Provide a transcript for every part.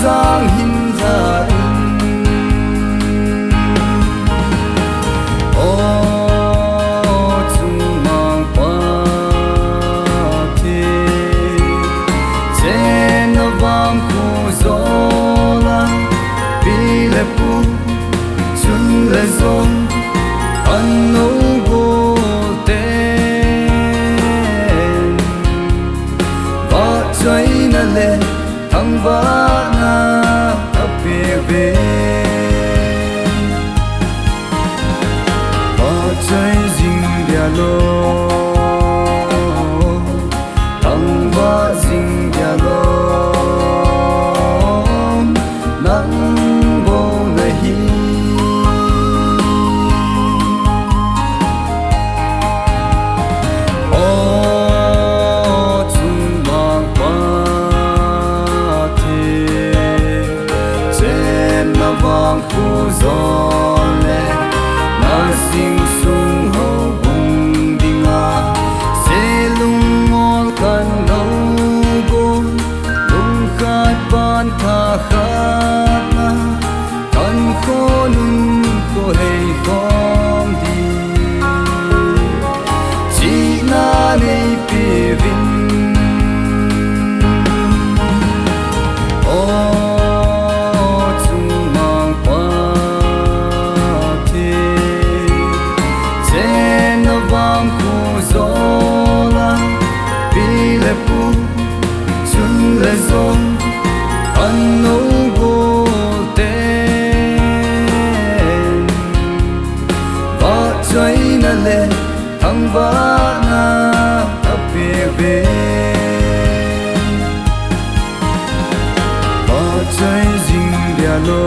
sang hin ra o chung mang pa thi chen na vang khu zo la pi le pu chun le zo an no go te va chai na le thang va na ape ve va chai jing dia lo thang va jing dia lo nang bo na hi vang khu gió lệ na sing sung ho bung ding a se lung ngol kan no go lung khat ban tha khat na kan ko nun ko hei kom di chi na nei pi vin le zo an no go te va chai na le thang va na ape ve va chai jing dia lo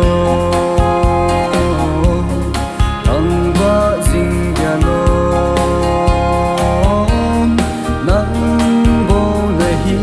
thang va jing dia lo nang bo na hi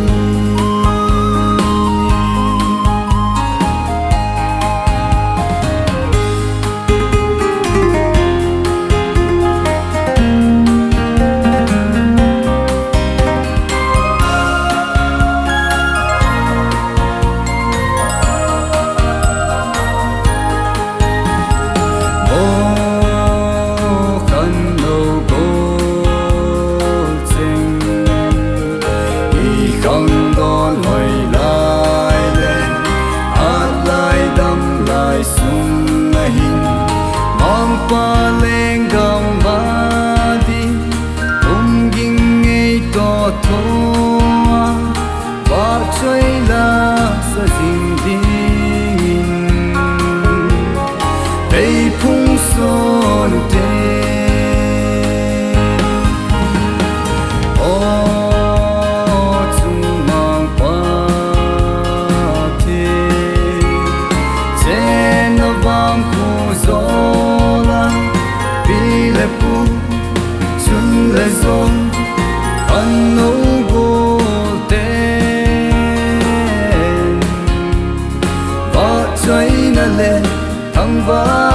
pa leng gam ba di tum ging ngei to tho ba choi la sa jing ding ei phung so nu te o chung mang pa thi chen na vang khu zo le pu chun le zo an no go te va chai na le thang va